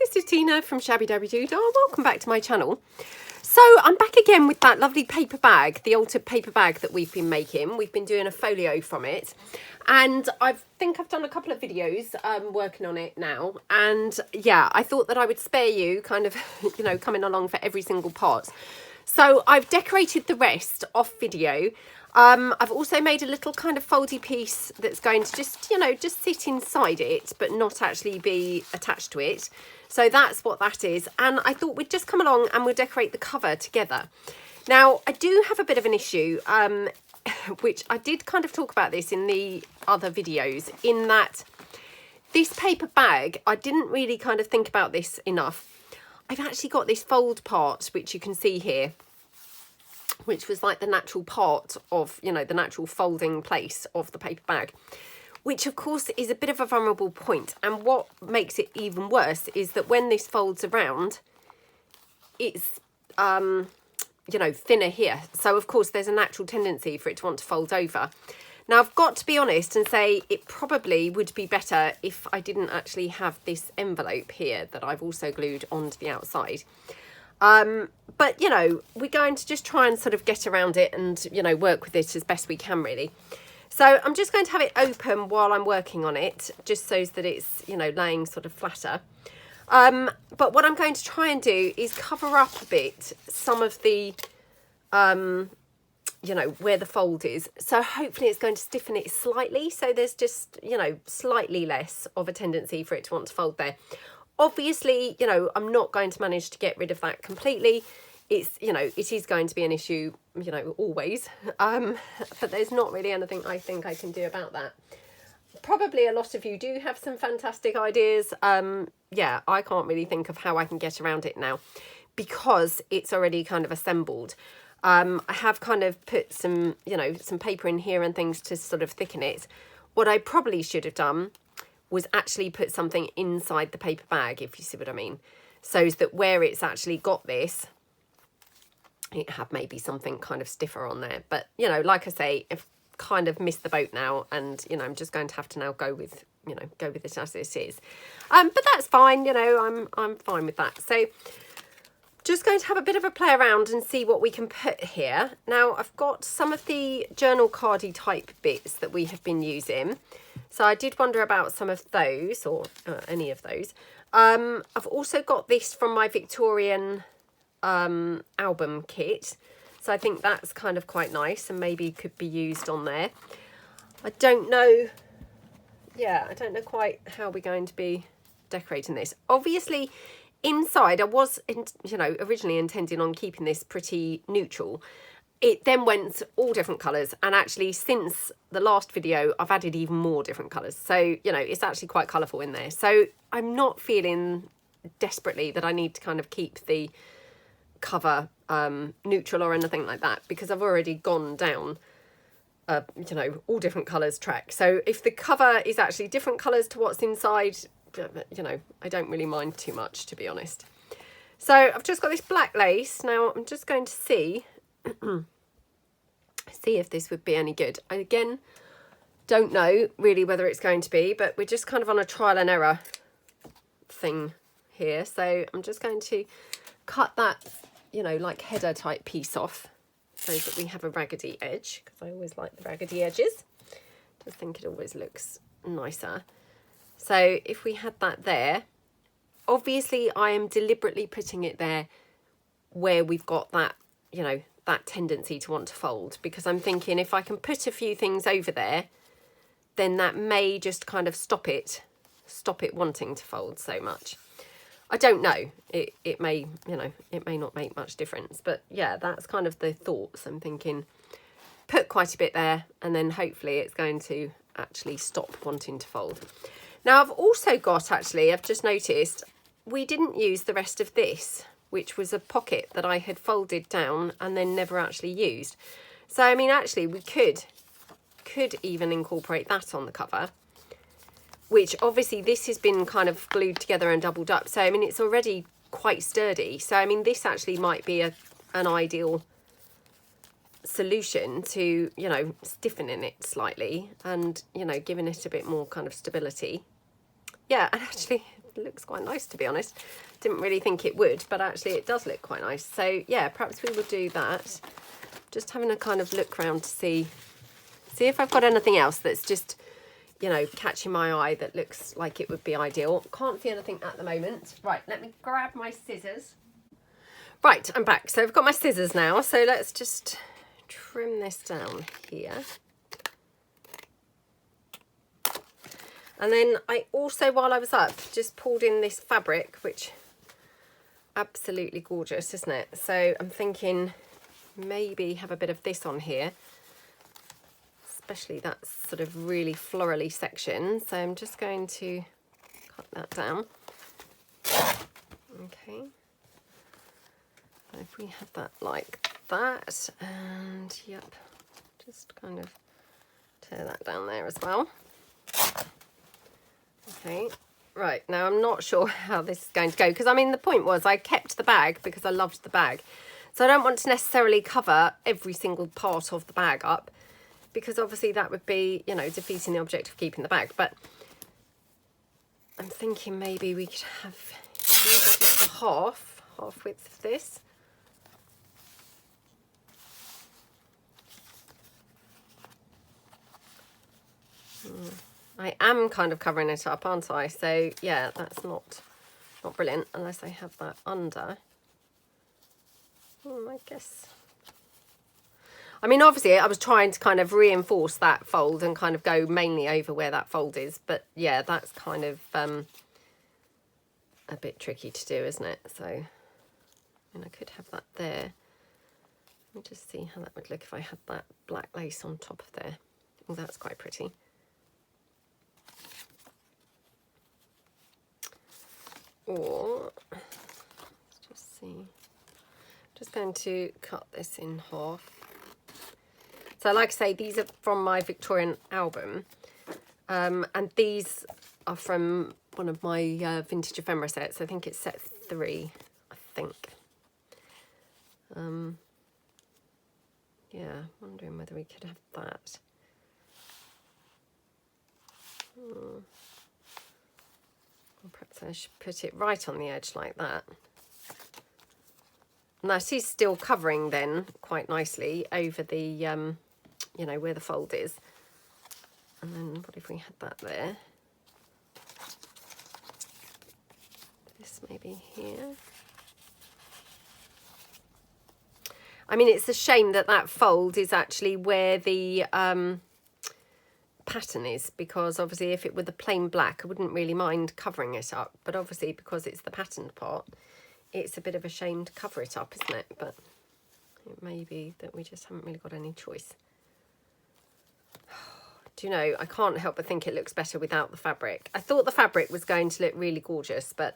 this is Tina from Shabbydabbydoodah. Welcome back to my channel. So I'm back again with that lovely paper bag, the altered paper bag that we've been making. We've been doing a folio from it, and I think I've done a couple of videos working on it now. And yeah, I thought that I would spare you kind of, you know, coming along for every single part. So I've decorated the rest off video. I've also made a little kind of foldy piece that's going to just, you know, just sit inside it, but not actually be attached to it. So that's what that is. And I thought we'd just come along and we'll decorate the cover together. Now, I do have a bit of an issue, which I did kind of talk about this in the other videos, in that this paper bag, I didn't really kind of think about this enough. I've actually got this fold part, which you can see here, which was like the natural part of, you know, the natural folding place of the paper bag, which of course is a bit of a vulnerable point. And what makes it even worse is that when this folds around, it's, you know, thinner here. So of course there's a natural tendency for it to want to fold over. Now I've got to be honest and say it probably would be better if I didn't actually have this envelope here that I've also glued onto the outside. But, you know, we're going to just try and sort of get around it and, you know, work with it as best we can, really. So I'm just going to have it open while I'm working on it, just so that it's, you know, laying sort of flatter. But what I'm going to try and do is cover up a bit some of the, you know, where the fold is. So hopefully it's going to stiffen it slightly. So there's just, you know, slightly less of a tendency for it to want to fold there. Obviously, you know, I'm not going to manage to get rid of that completely. It's, you know, it is going to be an issue, you know, always. But there's not really anything I think I can do about that. Probably a lot of you do have some fantastic ideas. Yeah, I can't really think of how I can get around it now because it's already kind of assembled. I have kind of put some, you know, some paper in here and things to sort of thicken it. What I probably should have done was actually put something inside the paper bag, if you see what I mean. So that where it's actually got this, it had maybe something kind of stiffer on there. But, you know, like I say, I've kind of missed the boat now. And, you know, I'm just going to have to now go with, you know, go with it as it is. But that's fine, you know, I'm fine with that. So just going to have a bit of a play around and see what we can put here. Now, I've got some of the journal cardy type bits that we have been using. So I did wonder about some of those, or any of those. I've also got this from my Victorian album kit. So I think that's kind of quite nice and maybe could be used on there. I don't know. Yeah, I don't know quite how we're going to be decorating this. Obviously, inside I was, you know, originally intending on keeping this pretty neutral. It then went all different colours, and actually since the last video I've added even more different colours, so you know it's actually quite colourful in there. So I'm not feeling desperately that I need to kind of keep the cover neutral or anything like that, because I've already gone down you know, all different colours track. So if the cover is actually different colours to what's inside, you know, I don't really mind too much, to be honest. So I've just got this black lace. Now I'm just going to see if this would be any good. I, again, don't know really whether it's going to be, but we're just kind of on a trial and error thing here. So I'm just going to cut that, you know, like header type piece off so that we have a raggedy edge, because I always like the raggedy edges. I think it always looks nicer. So if we had that there, obviously I am deliberately putting it there where we've got that, you know, that tendency to want to fold, because I'm thinking if I can put a few things over there, then that may just kind of stop it wanting to fold so much. I don't know. It may, you know, it may not make much difference, but yeah, that's kind of the thoughts. I'm thinking put quite a bit there, and then hopefully it's going to actually stop wanting to fold. Now I've also got, actually, I've just noticed we didn't use the rest of this, which was a pocket that I had folded down and then never actually used. So, I mean, actually, we could even incorporate that on the cover, which obviously this has been kind of glued together and doubled up. So, I mean, it's already quite sturdy. So, I mean, this actually might be an ideal solution to, you know, stiffening it slightly and, you know, giving it a bit more kind of stability. Yeah, and actually it looks quite nice, to be honest. Didn't really think it would, but actually it does look quite nice. So yeah, perhaps we will do that. Just having a kind of look around to see if I've got anything else that's just, you know, catching my eye that looks like it would be ideal. Can't see anything at the moment. Right, let me grab my scissors. Right, I'm back. So I've got my scissors now. So let's just trim this down here. And then I also, while I was up, just pulled in this fabric, which absolutely gorgeous, isn't it? So I'm thinking maybe have a bit of this on here, especially that sort of really florally section. So I'm just going to cut that down. Okay. If we have that like that, and yep, just kind of tear that down there as well. Okay, right, now I'm not sure how this is going to go, because I mean the point was I kept the bag because I loved the bag. So I don't want to necessarily cover every single part of the bag up, because obviously that would be, you know, defeating the object of keeping the bag. But I'm thinking maybe we could have just half width of this. I am kind of covering it up, aren't I? So yeah, that's not brilliant unless I have that under. I guess. I mean, obviously I was trying to kind of reinforce that fold and kind of go mainly over where that fold is, but yeah, that's kind of a bit tricky to do, isn't it? So, I mean, I could have that there. Let me just see how that would look if I had that black lace on top of there. Oh, that's quite pretty. Or, let's just see, just going to cut this in half. So like I say, these are from my Victorian album, and these are from one of my vintage ephemera sets. I think it's set 3, I think. Yeah, wondering whether we could have that. Perhaps I should put it right on the edge like that. And that is still covering then quite nicely over the, you know, where the fold is. And then what if we had that there? This maybe here. I mean, it's a shame that that fold is actually where the pattern is, because obviously if it were the plain black I wouldn't really mind covering it up, but obviously because it's the patterned part it's a bit of a shame to cover it up, isn't it? But it may be that we just haven't really got any choice. Do you know, I can't help but think it looks better without the fabric. I thought the fabric was going to look really gorgeous, but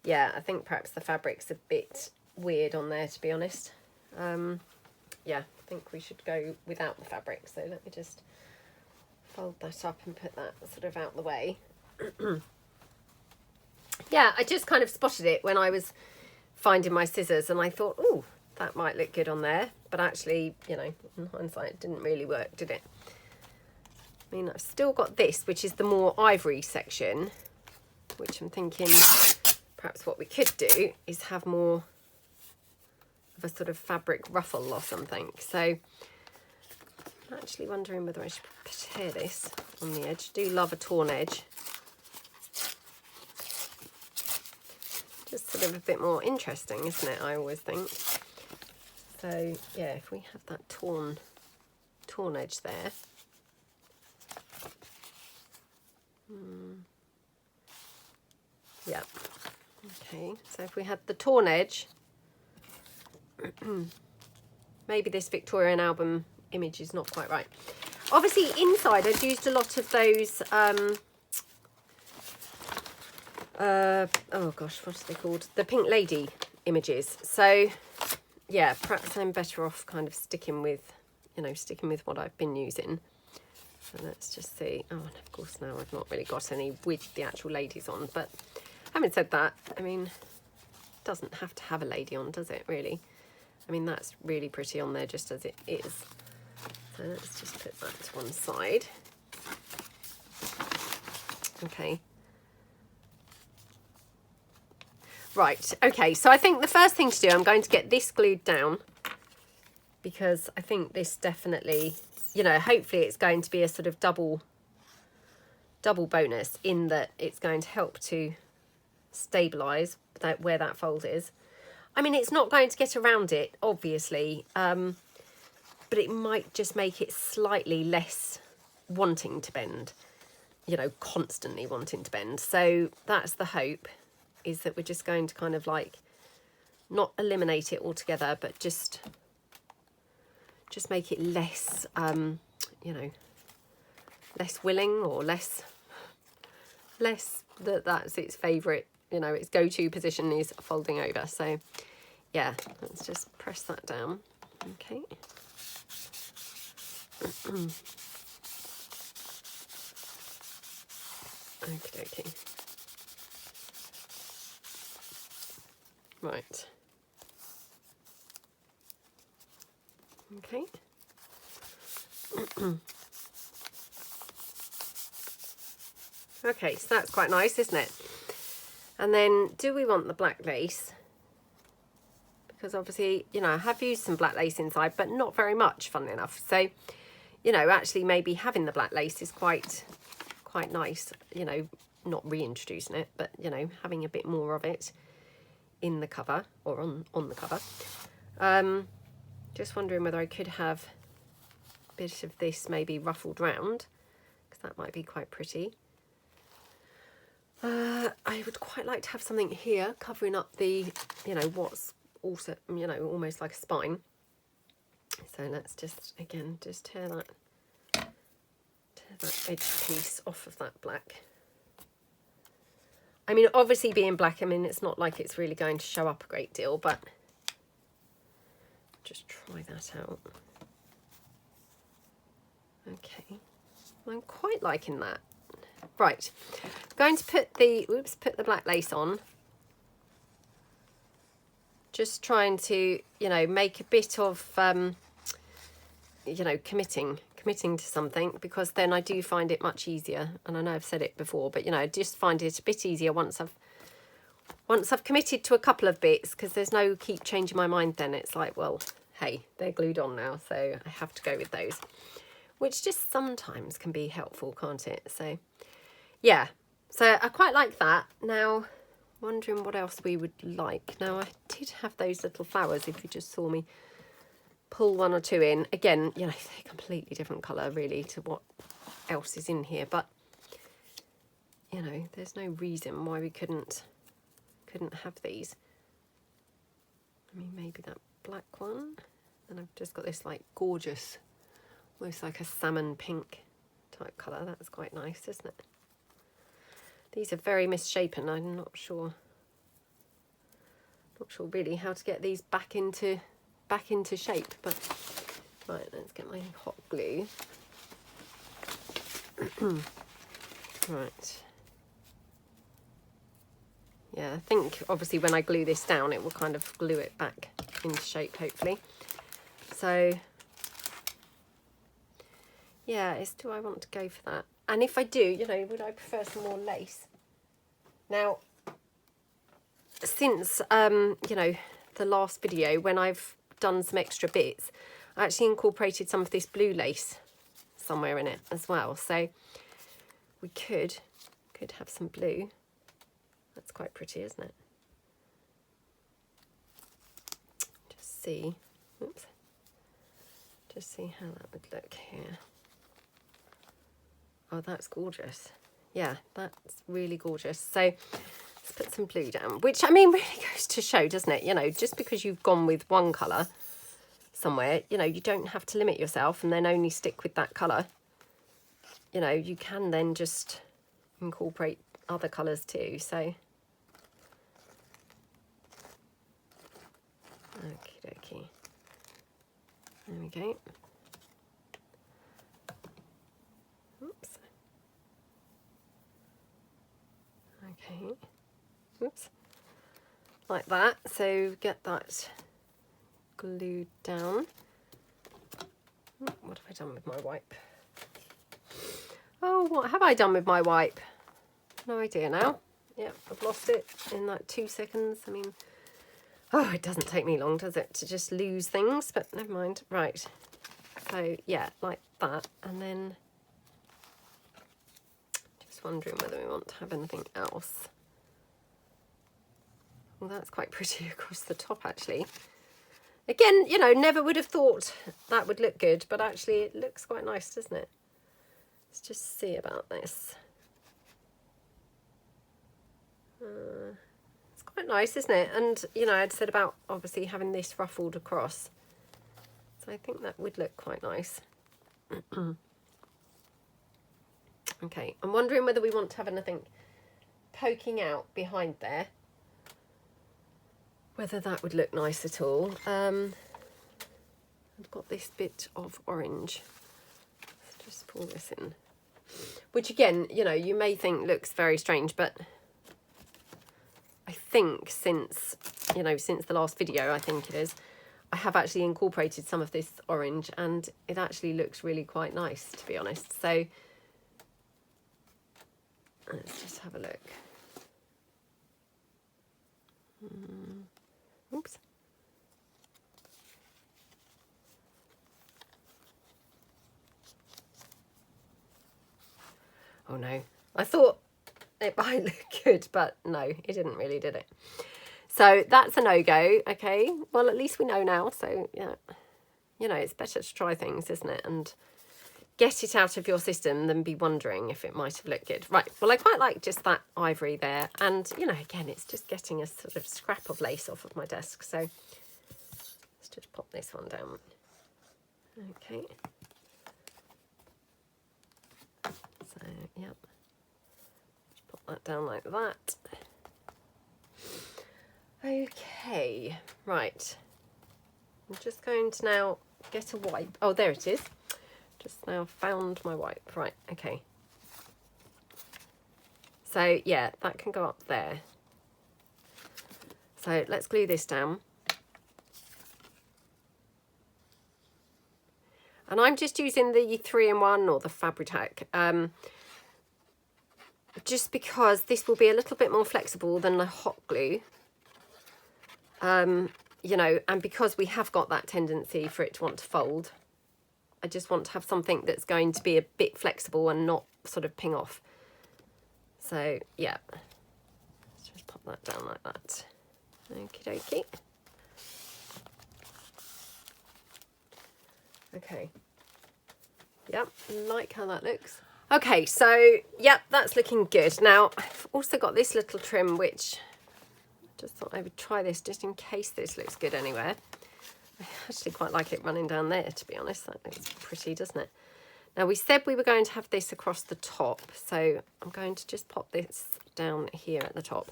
yeah, I think perhaps the fabric's a bit weird on there, to be honest. Yeah, I think we should go without the fabric, so let me just fold that up and put that sort of out the way. Yeah, I just kind of spotted it when I was finding my scissors and I thought, oh, that might look good on there. But actually, you know, in hindsight, it didn't really work, did it? I mean, I've still got this, which is the more ivory section, which I'm thinking perhaps what we could do is have more of a sort of fabric ruffle or something. So I'm actually wondering whether I should tear this on the edge. I do love a torn edge. Just sort of a bit more interesting, isn't it? I always think. So yeah, if we have that torn edge there. Yeah. Okay, so if we had the torn edge, maybe this Victorian album image is not quite right. Obviously inside I'd used a lot of those oh gosh, what are they called? The Pink Lady images. So yeah, perhaps I'm better off kind of sticking with, you know, sticking with what I've been using. So let's just see. Oh, and of course now I've not really got any with the actual ladies on, but having said that, I mean, it doesn't have to have a lady on, does it, really? I mean, that's really pretty on there just as it is. So let's just put that to one side. Okay. Right, okay, so I think the first thing to do, I'm going to get this glued down, because I think this definitely, you know, hopefully it's going to be a sort of double bonus in that it's going to help to stabilise that where that fold is. I mean, it's not going to get around it, obviously, but it might just make it slightly less wanting to bend, you know, constantly wanting to bend. So that's the hope, is that we're just going to kind of like not eliminate it altogether, but just make it less, you know, less willing, or less that's its favourite, you know, its go-to position is folding over. So yeah, let's just press that down. Okay. Okie dokie. Right. Okay. Okay, so that's quite nice, isn't it? And then, do we want the black lace? Because obviously, you know, I have used some black lace inside, but not very much, funnily enough. So, you know, actually maybe having the black lace is quite nice, you know, not reintroducing it, but, you know, having a bit more of it in the cover, or on the cover. Just wondering whether I could have a bit of this maybe ruffled round, because that might be quite pretty. I would quite like to have something here covering up the, you know, what's also, you know, almost like a spine. So let's just, again, just tear that edge piece off of that black. I mean, obviously being black, I mean, it's not like it's really going to show up a great deal, but just try that out. Okay, I'm quite liking that. Right, I'm going to put the black lace on. Just trying to, you know, make a bit of, you know, committing to something, because then I do find it much easier. And I know I've said it before, but, you know, I just find it a bit easier once I've committed to a couple of bits, because there's no keep changing my mind then. It's like, well, hey, they're glued on now, so I have to go with those, which just sometimes can be helpful, can't it? So yeah, so I quite like that. Now, wondering what else we would like. Now, I did have those little flowers, if you just saw me pull one or two in. Again, you know, they're a completely different colour really to what else is in here, but, you know, there's no reason why we couldn't have these. I mean, maybe that black one. And I've just got this like gorgeous, almost like a salmon pink type colour. That's quite nice, isn't it? These are very misshapen. I'm not sure really how to get these back into shape, but right, let's get my hot glue. Right. Yeah, I think obviously when I glue this down, it will kind of glue it back into shape, hopefully. So yeah, do I want to go for that? And if I do, you know, would I prefer some more lace? Now, since, you know, the last video, when I've done some extra bits, I actually incorporated some of this blue lace somewhere in it as well. So we could have some blue. That's quite pretty, isn't it? Just see, oops. Just see how that would look here. Oh, that's gorgeous. Yeah, that's really gorgeous. So let's put some blue down, which, I mean, really goes to show, doesn't it? You know, just because you've gone with one colour somewhere, you know, you don't have to limit yourself and then only stick with that colour. You know, you can then just incorporate other colours too. So, okie dokie. There we go. Oops. Okay. Oops. Like that. So get that glued down. What have I done with my wipe? Oh, what have I done with my wipe? No idea now. yeah, I've lost it in like 2 seconds. I mean, oh, it doesn't take me long, does it, to just lose things, but never mind. Right, so yeah, like that, and then just wondering whether we want to have anything else. Well, that's quite pretty across the top, actually. Again, you know, never would have thought that would look good, but actually it looks quite nice, doesn't it? Let's just see about this. It's quite nice, isn't it? And, you know, I'd said about obviously having this ruffled across. So I think that would look quite nice. Okay, I'm wondering whether we want to have anything poking out behind there. Whether that would look nice at all. I've got this bit of orange. Let's just pull this in. Which again, you know, you may think looks very strange, but I think since, you know, since the last video, I think it is, I have actually incorporated some of this orange and it actually looks really quite nice, to be honest. So let's just have a look. Oops. Oh no, I thought it might look good, but no, it didn't really, did it? So that's a no-go. Okay, well, at least we know now. So yeah, you know, it's better to try things, isn't it? And get it out of your system than be wondering if it might have looked good. Right, well, I quite like just that ivory there. And, you know, again, it's just getting a sort of scrap of lace off of my desk. So let's just pop this one down. Okay. So, yep. Just pop that down like that. Okay, right. I'm just going to now get a wipe. Oh, there it is. Just now found my wipe. Right, okay. So, yeah, that can go up there. So, let's glue this down. And I'm just using the 3-in-1 or the Fabri-Tac, just because this will be a little bit more flexible than the hot glue. You know, and because we have got that tendency for it to want to fold, I just want to have something that's going to be a bit flexible and not sort of ping off. So, yeah. Let's just pop that down like that. Okie dokie. Okay. Yep, like how that looks. Okay, so, yep, that's looking good. Now, I've also got this little trim, which I just thought I would try this just in case this looks good anywhere. I actually quite like it running down there, to be honest. That looks pretty, doesn't it? Now, we said we were going to have this across the top, so I'm going to just pop this down here at the top.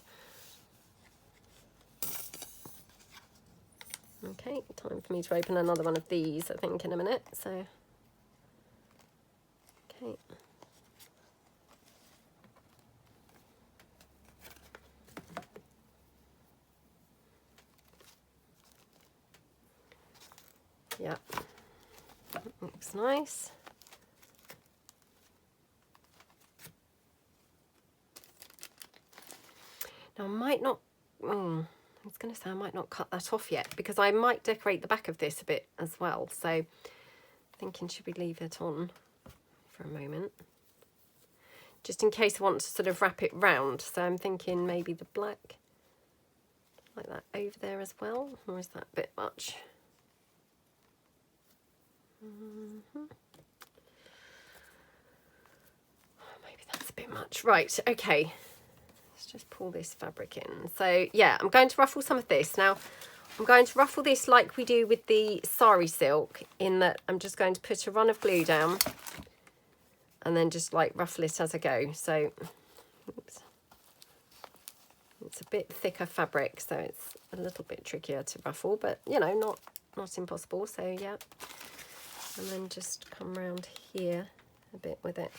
Okay, time for me to open another one of these, I think, in a minute. So, okay. Yeah, looks nice. Now I might not, I was going to say I might not cut that off yet because I might decorate the back of this a bit as well. So thinking, should we leave it on for a moment? Just in case I want to sort of wrap it round. So I'm thinking maybe the black, like that over there as well. Or is that a bit much? Maybe that's a bit much. Right, okay. Let's just pull this fabric in. So yeah, I'm going to ruffle some of this. Now, I'm going to ruffle this like we do with the sari silk, in that I'm just going to put a run of glue down and then just like ruffle it as I go. So, oops. It's a bit thicker fabric, so it's a little bit trickier to ruffle, but you know, not impossible. So yeah. And then just come around here a bit with it.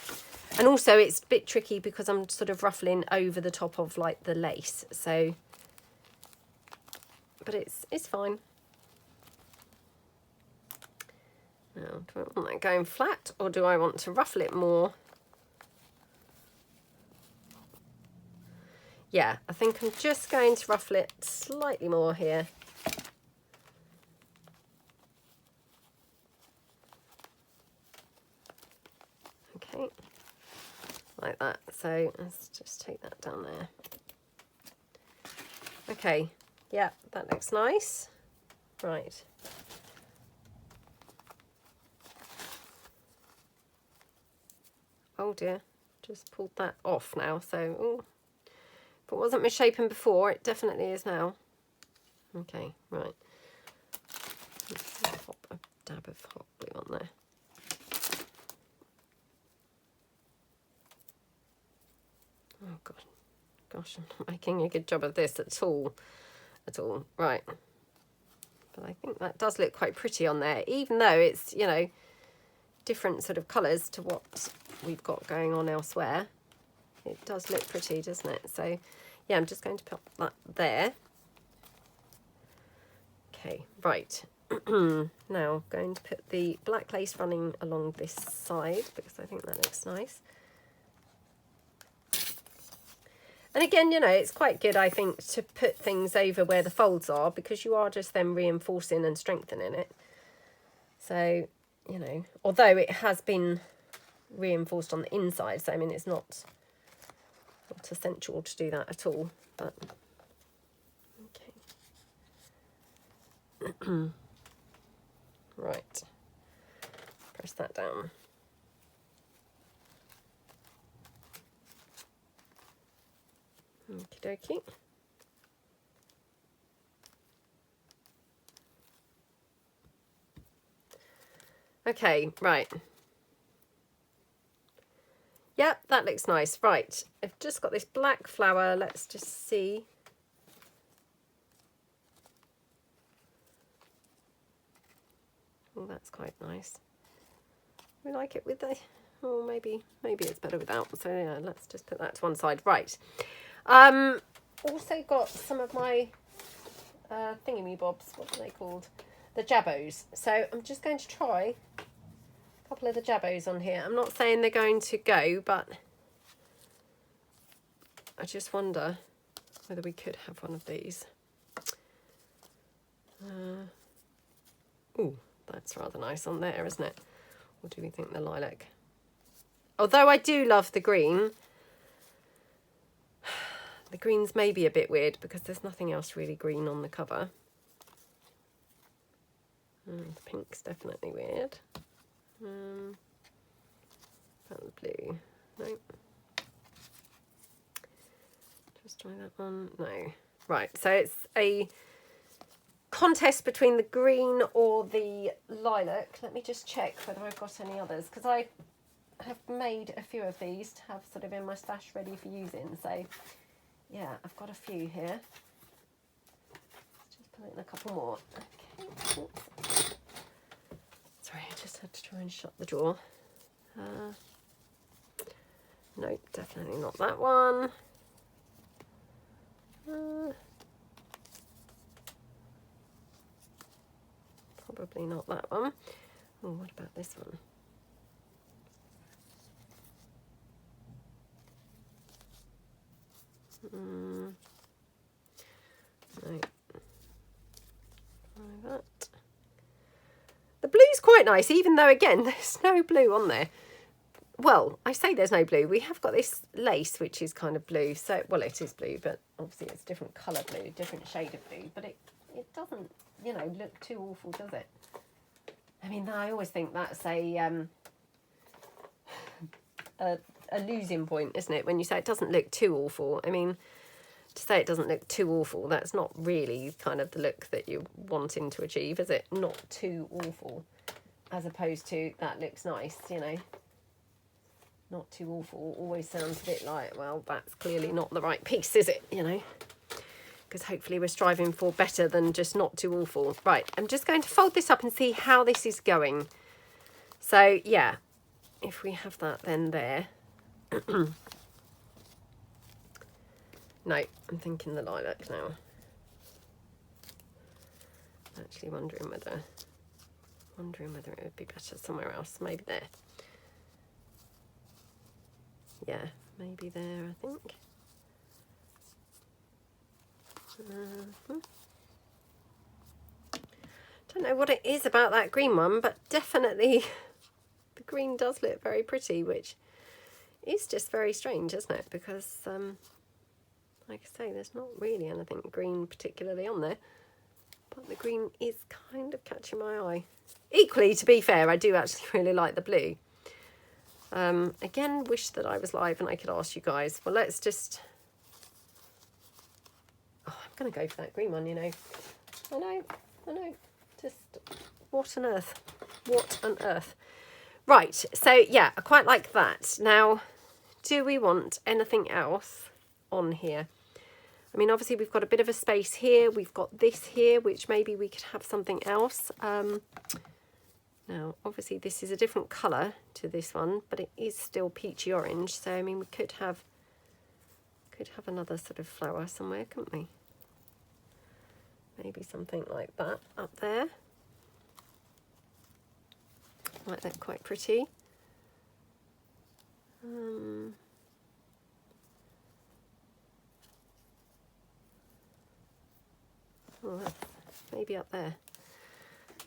And also it's a bit tricky because I'm sort of ruffling over the top of like the lace. So, but it's fine. Now, do I want that going flat or do I want to ruffle it more? Yeah, I think I'm just going to ruffle it slightly more here. Okay, like that. So let's just take that down there. Okay, yeah, that looks nice. Right. Oh dear, just pulled that off now. So, ooh. If it wasn't misshapen before, it definitely is now. Okay, right. Let's pop a dab of hot glue on there. Oh god, gosh, I'm not making a good job of this at all. Right. But I think that does look quite pretty on there, even though it's, you know, different sort of colours to what we've got going on elsewhere. It does look pretty, doesn't it? So yeah, I'm just going to put that there. Okay, right. Now going to put the black lace running along this side because I think that looks nice. And again, you know, it's quite good, I think, to put things over where the folds are because you are just then reinforcing and strengthening it. So, you know, although it has been reinforced on the inside, so I mean, it's not essential to do that at all, but okay. Right, press that down. Okie dokie. Okay, right. Yep, that looks nice. Right, I've just got this black flower. Let's just see. Oh, that's quite nice. We like it with the, oh, maybe it's better without. So yeah, let's just put that to one side. Right. Also got some of my thingamybobs. What are they called? The Jabbos. So I'm just going to try a couple of the Jabbos on here. I'm not saying they're going to go, but I just wonder whether we could have one of these. Ooh, that's rather nice on there, isn't it? Or do we think the lilac? Although I do love the green, the green's maybe a bit weird because there's nothing else really green on the cover. The pink's definitely weird. About the blue. No. Just try that one. No. Right, so it's a contest between the green or the lilac. Let me just check whether I've got any others because I have made a few of these to have sort of in my stash ready for using. So yeah, I've got a few here. Let's just put in a couple more. Okay. Oops. Sorry, I just had to try and shut the drawer. Nope, definitely not that one. Probably not that one. Oh, what about this one? No. Try that. The blue's quite nice, even though, again, there's no blue on there. Well, I say there's no blue. We have got this lace, which is kind of blue. So, well, it is blue, but obviously it's different colour blue, different shade of blue. But it doesn't, you know, look too awful, does it? I mean, I always think that's a losing point, isn't it? When you say it doesn't look too awful. I mean, to say it doesn't look too awful, that's not really kind of the look that you're wanting to achieve, is it? Not too awful, as opposed to that looks nice, you know. Not too awful always sounds a bit like, well, that's clearly not the right piece, is it? You know, because hopefully we're striving for better than just not too awful. Right, I'm just going to fold this up and see how this is going. So yeah, if we have that then there. No, I'm thinking the lilac now. Actually wondering whether it would be better somewhere else. Maybe there. Yeah, maybe there, I think. Don't know what it is about that green one, but definitely the green does look very pretty, which is just very strange, isn't it? Because, like I say, there's not really anything green particularly on there, but the green is kind of catching my eye. Equally, to be fair, I do actually really like the blue. Again, wish that I was live and I could ask you guys. Well, let's just... Oh, I'm going to go for that green one, you know. I know. Just, what on earth? What on earth? Right, so yeah, I quite like that. Now, do we want anything else on here? I mean, obviously we've got a bit of a space here. We've got this here, which maybe we could have something else. Now, obviously this is a different colour to this one, but it is still peachy orange. So, I mean, we could have another sort of flower somewhere, couldn't we? Maybe something like that up there. Might look quite pretty. Oh, maybe up there.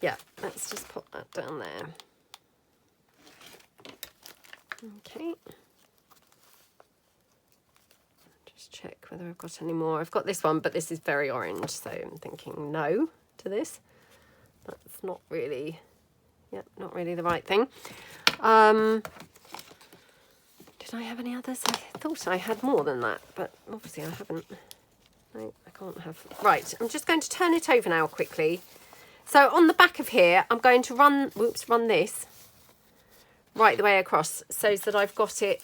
Yeah, let's just pop that down there. Okay. Just check whether I've got any more. I've got this one, but this is very orange, so I'm thinking no to this. That's not really, yeah, not really the right thing. Did I have any others? I thought I had more than that, but obviously I haven't. No, I can't have. Right, I'm just going to turn it over now quickly. So on the back of here, I'm going to run this right the way across so that I've got it,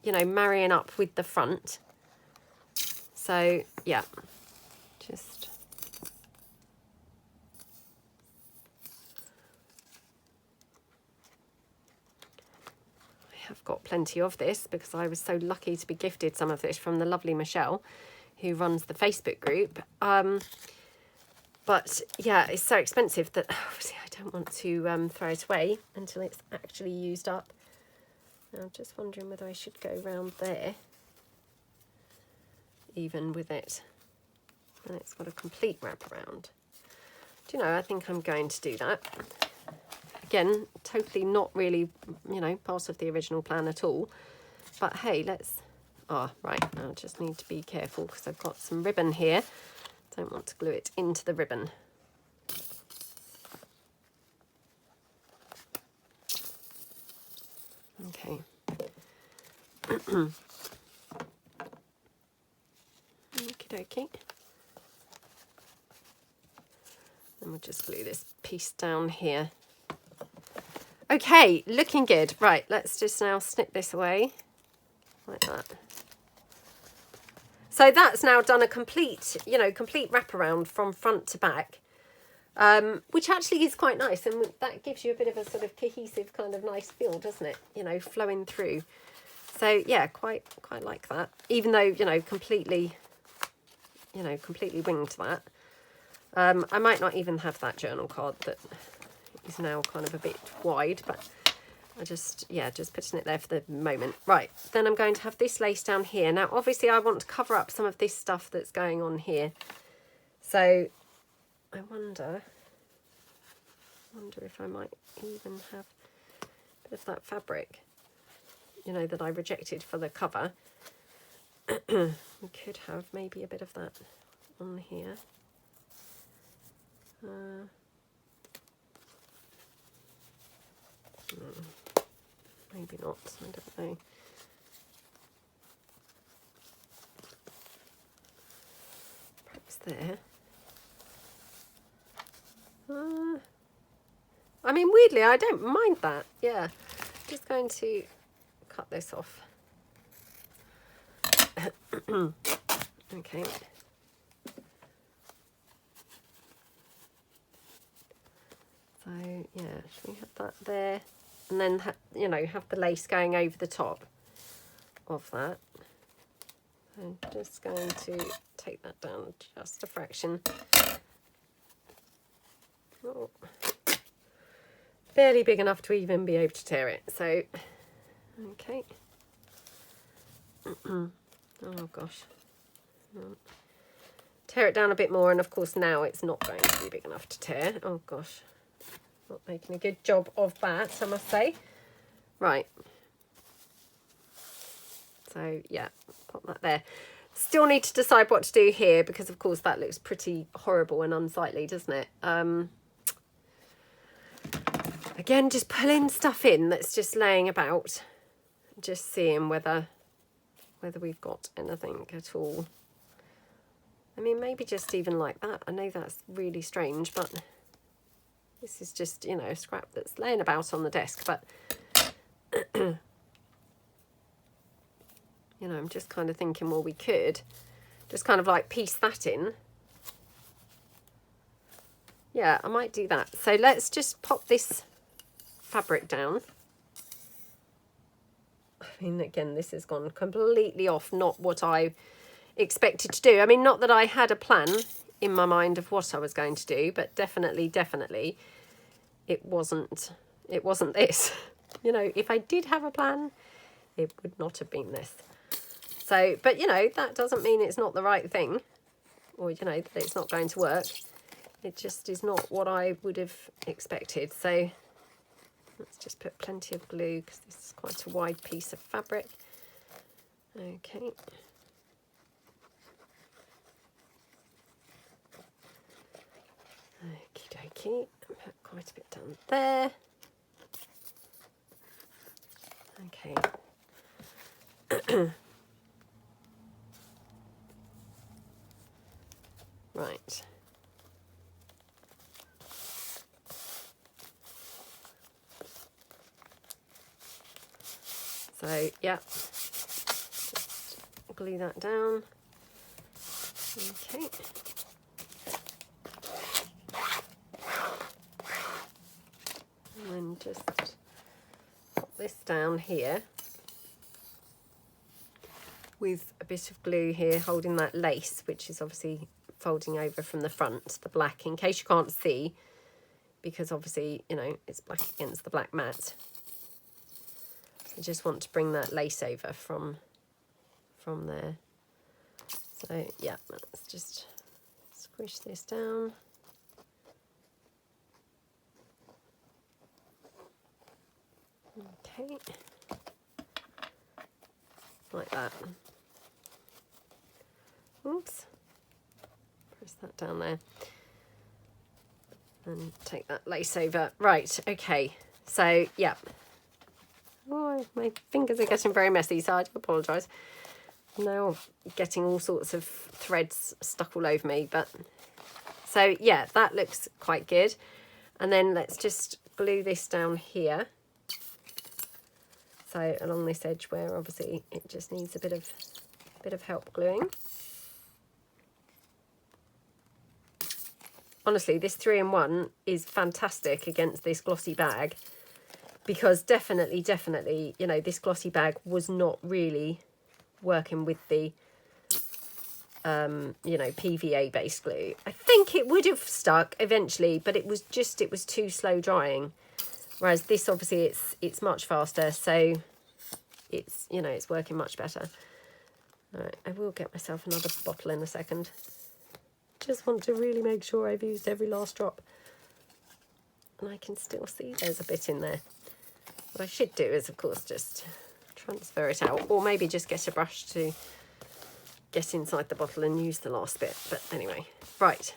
you know, marrying up with the front. So, yeah, just... I have got plenty of this because I was so lucky to be gifted some of this from the lovely Michelle, who runs the Facebook group. But yeah, it's so expensive that obviously I don't want to throw it away until it's actually used up. Now, I'm just wondering whether I should go round there, even with it. And it's got a complete wraparound. Do you know, I think I'm going to do that. Again, totally not really, you know, part of the original plan at all. But hey, let's... Oh, right, I just need to be careful because I've got some ribbon here. Don't want to glue it into the ribbon. Okay. Okie dokie. And we'll just glue this piece down here. Okay, looking good. Right, let's just now snip this away like that. So that's now done a complete, you know, complete wraparound from front to back, which actually is quite nice. And that gives you a bit of a sort of cohesive kind of nice feel, doesn't it? You know, flowing through. So yeah, quite like that. Even though, you know, completely winged that. I might not even have that journal card that is now kind of a bit wide, but I just putting it there for the moment. Right, then I'm going to have this lace down here. Now, obviously, I want to cover up some of this stuff that's going on here. So, I wonder if I might even have a bit of that fabric, you know, that I rejected for the cover. We could have maybe a bit of that on here. Maybe not, I don't know. Perhaps there. I mean, weirdly, I don't mind that. Yeah, just going to cut this off. Okay. So, yeah, should we have that there? And then, you know, have the lace going over the top of that. I'm just going to take that down just a fraction. Oh. Barely big enough to even be able to tear it. So, okay. Oh, gosh. tear it down a bit more, and of course now it's not going to be big enough to tear. Oh gosh, not making a good job of that, I must say. Right, so yeah, pop that there. Still need to decide what to do here, because of course that looks pretty horrible and unsightly, doesn't it? Again, just pulling stuff in that's just laying about, just seeing whether we've got anything at all. I mean, maybe just even like that. I know that's really strange, but this is just, you know, a scrap that's laying about on the desk. But, you know, I'm just kind of thinking, well, we could just kind of like piece that in. Yeah, I might do that. So let's just pop this fabric down. I mean, again, this has gone completely off, not what I expected to do. I mean, not that I had a plan in my mind of what I was going to do, but definitely it wasn't this. You know, if I did have a plan, it would not have been this. So, but you know, that doesn't mean it's not the right thing, or, you know, that it's not going to work. It just is not what I would have expected. So let's just put plenty of glue, because this is quite a wide piece of fabric. Okay. Okie dokie, put quite a bit down there. Okay. Right. So, yeah, just glue that down. Okay. And then just pop this down here with a bit of glue here holding that lace, which is obviously folding over from the front, the black, in case you can't see, because obviously, you know, it's black against the black mat. I just want to bring that lace over from there. So yeah, let's just squish this down. Okay, like that. Oops, press that down there and take that lace over. Right, okay, so yeah. Oh, my fingers are getting very messy, so I do apologise. Now I'm getting all sorts of threads stuck all over me, but so yeah, that looks quite good. And then let's just glue this down here. So along this edge where obviously it just needs a bit of help gluing. Honestly, this 3-in-1 is fantastic against this glossy bag, because definitely, you know, this glossy bag was not really working with the, you know, PVA based glue. I think it would have stuck eventually, but it was too slow drying. Whereas this, obviously, it's much faster, so it's, you know, it's working much better. All right, I will get myself another bottle in a second. Just want to really make sure I've used every last drop. And I can still see there's a bit in there. What I should do is, of course, just transfer it out, or maybe just get a brush to get inside the bottle and use the last bit. But anyway, right.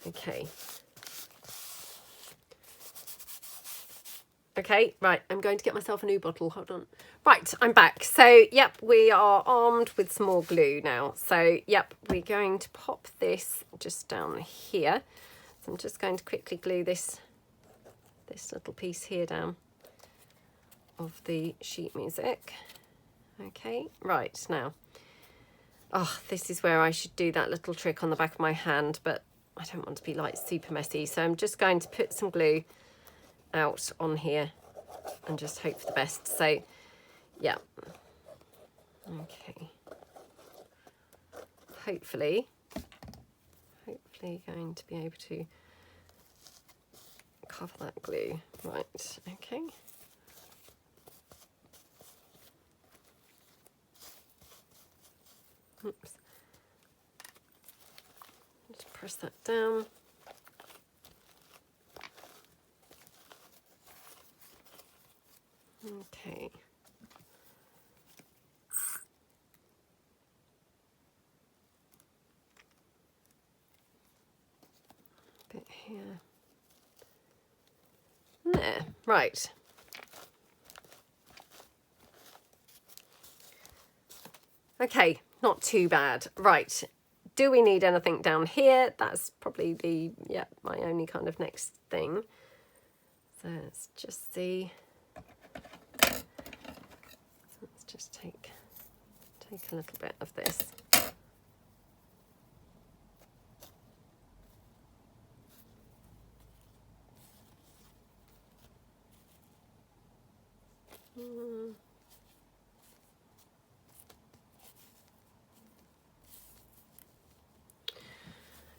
Okay. Okay, right, I'm going to get myself a new bottle. Hold on. Right, I'm back. So, yep, we are armed with some more glue now. So, yep, we're going to pop this just down here. So I'm just going to quickly glue this little piece here down of the sheet music. Okay, right, now. Oh, this is where I should do that little trick on the back of my hand, but I don't want to be like super messy. So I'm just going to put some glue out on here and just hope for the best. So yeah, okay, hopefully going to be able to cover that glue. Right, okay, oops, press that down. Okay. Bit here. There, right. Okay, not too bad. Right. Do we need anything down here? That's probably the, yeah, my only kind of next thing. So let's just see. Let's just take a little bit of this.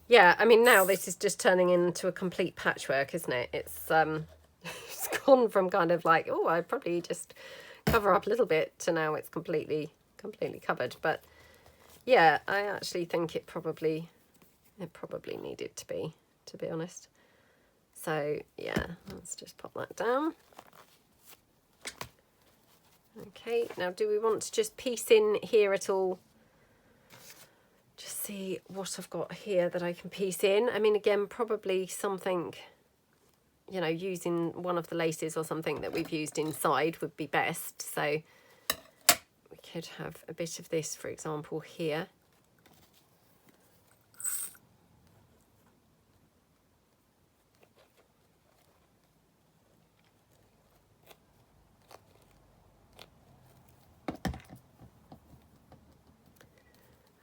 Yeah, I mean, now this is just turning into a complete patchwork, isn't it? It's it's gone from kind of like, oh, I'd probably just cover up a little bit to now it's completely covered. But yeah, I actually think it probably needed to be honest. So yeah, let's just pop that down. Okay, now do we want to just piece in here at all? Just see what I've got here that I can piece in. I mean, again, probably something, you know, using one of the laces or something that we've used inside would be best. So we could have a bit of this, for example, here.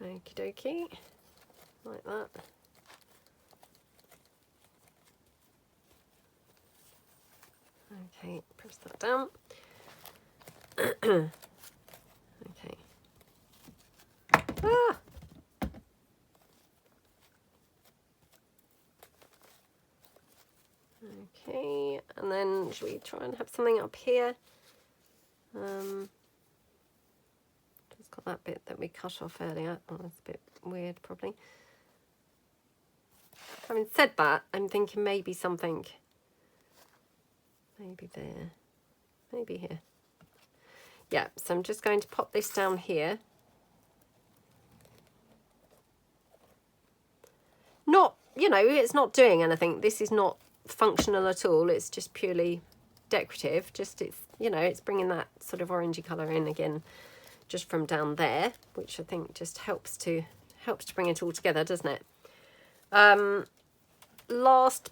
Okie dokie, like that. Okay, press that down. Okay. Ah! Okay, and then should we try and have something up here? Just got that bit that we cut off earlier. Oh, that's a bit weird, probably. Having said that, I'm thinking maybe something, maybe there, maybe here. Yeah, so I'm just going to pop this down here. Not, you know, it's not doing anything. This is not functional at all. It's just purely decorative. Just it's, you know, it's bringing that sort of orangey colour in again, just from down there, which I think just helps to bring it all together, doesn't it? Last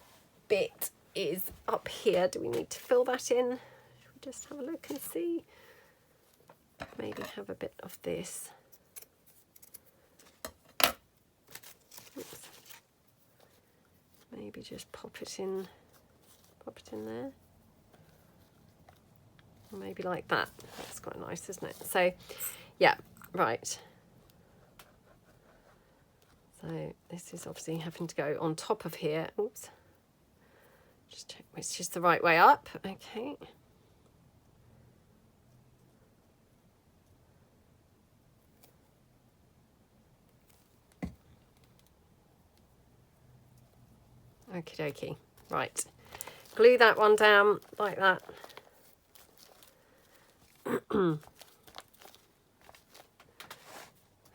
bit is up here. Do we need to fill that in? Should we just have a look and see? Maybe have a bit of this. Oops. Maybe just pop it in there. Or maybe like that. That's quite nice, isn't it? So yeah, right. So this is obviously having to go on top of here. Oops. Just check which is the right way up. Okay. Okie dokie. Right. Glue that one down like that.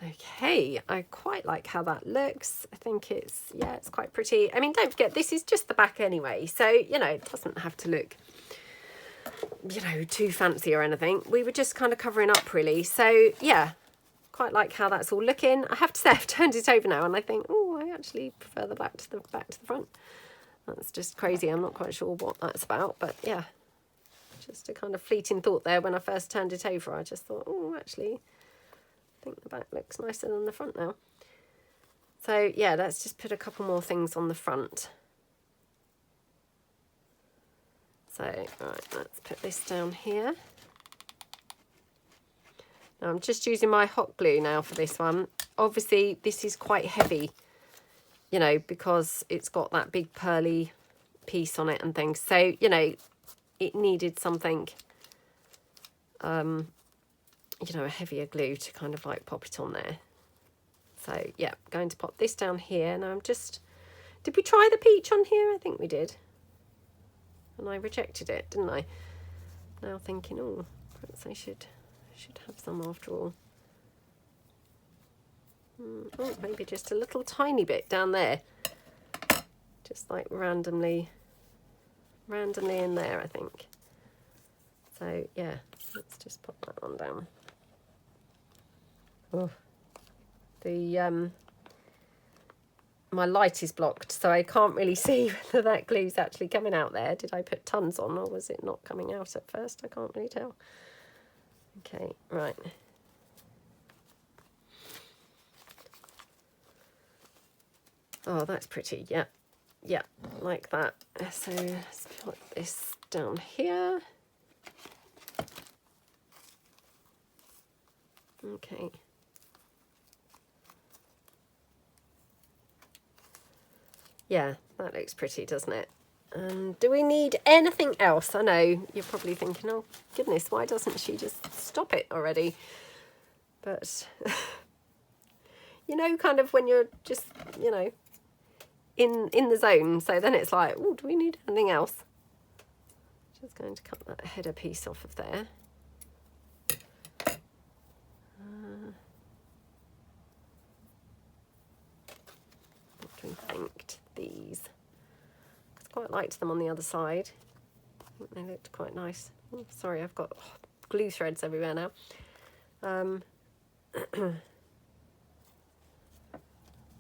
Okay, I quite like how that looks. I think it's, yeah, it's quite pretty. I mean, don't forget, this is just the back anyway. So, you know, it doesn't have to look, you know, too fancy or anything. We were just kind of covering up really. So yeah, quite like how that's all looking. I have to say I've turned it over now and I think, oh, I actually prefer the back to the front. That's just crazy. I'm not quite sure what that's about, but yeah, just a kind of fleeting thought there when I first turned it over. I just thought, oh, actually, I think the back looks nicer than the front now. So yeah, let's just put a couple more things on the front. So, right, let's put this down here. Now I'm just using my hot glue now for this one. Obviously, this is quite heavy, you know, because it's got that big pearly piece on it and things. So, you know, it needed something, you know, a heavier glue to kind of like pop it on there. So yeah, going to pop this down here. Now I'm just, did we try the peach on here? I think we did. And I rejected it, didn't I? Now thinking, oh, perhaps I should have some after all. Oh, maybe just a little tiny bit down there. Just like randomly in there, I think. So yeah, let's just pop that one down. Oh, my light is blocked, so I can't really see whether that glue's actually coming out there. Did I put tons on, or was it not coming out at first? I can't really tell. Okay, right. Oh, that's pretty. Yeah, yeah, like that. So let's put this down here. Okay. Yeah, that looks pretty, doesn't it? Do we need anything else? I know you're probably thinking, oh goodness, why doesn't she just stop it already? But you know, kind of when you're just, you know, in the zone. So then it's like, oh, do we need anything else? Just going to cut that header piece off of there. What do we think to these? I quite liked them on the other side. I think they looked quite nice. Oh, sorry, I've got glue threads everywhere now.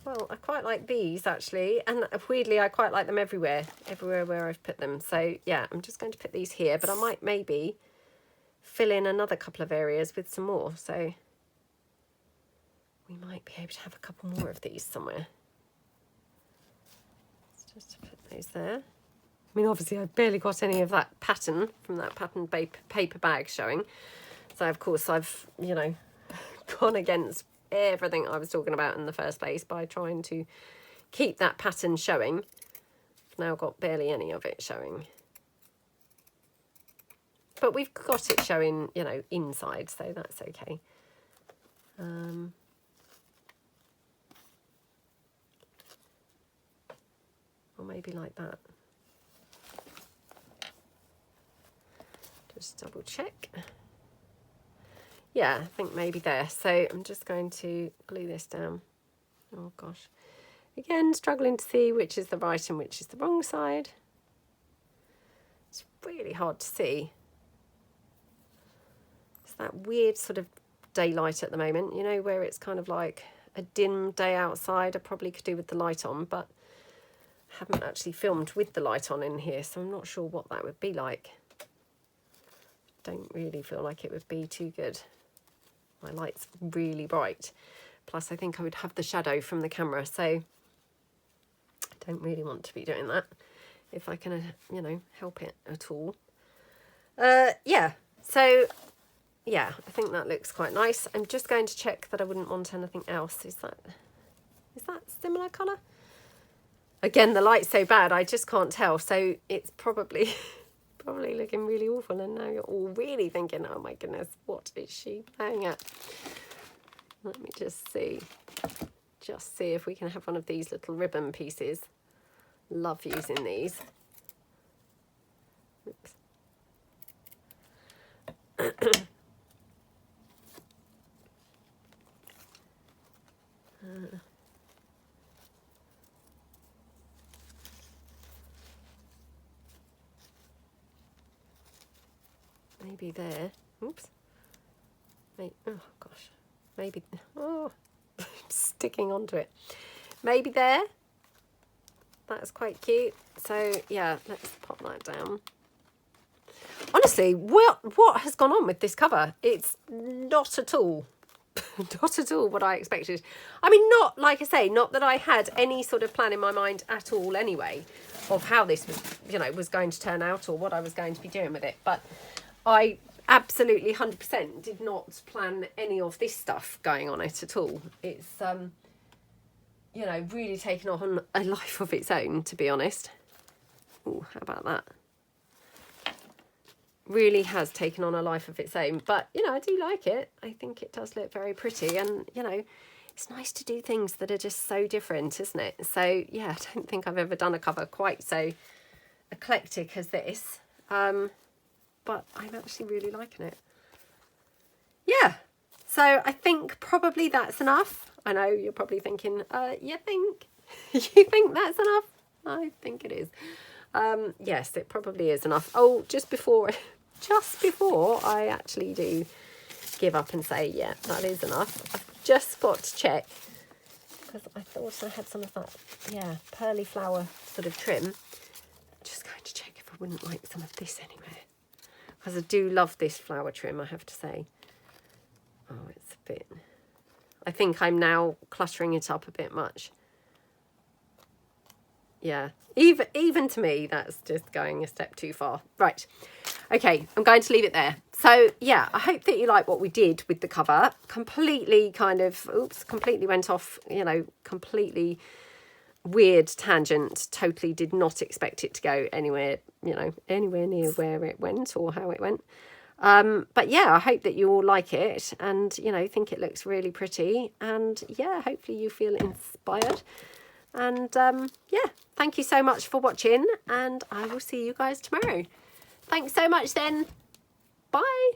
Well, I quite like these actually, and weirdly I quite like them everywhere where I've put them. So yeah, I'm just going to put these here, but I might maybe fill in another couple of areas with some more. So we might be able to have a couple more of these somewhere. Let's just put those there. I mean, obviously I've barely got any of that pattern from that pattern paper bag showing. So of course I've, you know, gone against everything I was talking about in the first place by trying to keep that pattern showing. I've now got barely any of it showing. But we've got it showing, you know, inside, so that's okay. Or maybe like that. Just double check. Yeah, I think maybe there. So I'm just going to glue this down. Oh gosh. Again, struggling to see which is the right and which is the wrong side. It's really hard to see. It's that weird sort of daylight at the moment, you know, where it's kind of like a dim day outside. I probably could do with the light on, but I haven't actually filmed with the light on in here, so I'm not sure what that would be like. Don't really feel like it would be too good. My light's really bright. Plus, I think I would have the shadow from the camera, so I don't really want to be doing that if I can, you know, help it at all. Yeah, so yeah, I think that looks quite nice. I'm just going to check that I wouldn't want anything else. Is that similar colour? Again, the light's so bad, I just can't tell. So it's probably looking really awful, and now you're all really thinking, oh my goodness, what is she playing at? Let me just see if we can have one of these little ribbon pieces. Love using these. Oops. Maybe there. Oops. Maybe, oh gosh. Maybe. Oh, sticking onto it. Maybe there. That's quite cute. So yeah, let's pop that down. Honestly, what has gone on with this cover? It's not at all, not at all what I expected. I mean, not, like I say, not that I had any sort of plan in my mind at all anyway of how this was, you know, was going to turn out or what I was going to be doing with it. But I absolutely 100% did not plan any of this stuff going on it at all. It's, you know, really taken on a life of its own, to be honest. Ooh, how about that? Really has taken on a life of its own, but you know, I do like it. I think it does look very pretty, and you know, it's nice to do things that are just so different, isn't it? So yeah, I don't think I've ever done a cover quite so eclectic as this, but I'm actually really liking it. Yeah, so I think probably that's enough. I know you're probably thinking, you think that's enough? I think it is. Yes, it probably is enough. Oh, just before I actually do give up and say, yeah, that is enough, I've just got to check, because I thought I had some of that, yeah, pearly flower sort of trim. I'm just going to check if I wouldn't like some of this anywhere, because I do love this flower trim, I have to say. Oh, it's a bit, I think I'm now cluttering it up a bit much. Yeah, even to me, that's just going a step too far. Right, okay, I'm going to leave it there. So yeah, I hope that you like what we did with the cover. Completely kind of, oops, completely went off, you know, completely weird tangent. Totally did not expect it to go anywhere, you know, anywhere near where it went or how it went. But yeah, I hope that you all like it and, you know, think it looks really pretty. And yeah, hopefully you feel inspired. And yeah, thank you so much for watching, and I will see you guys tomorrow. Thanks so much then. Bye.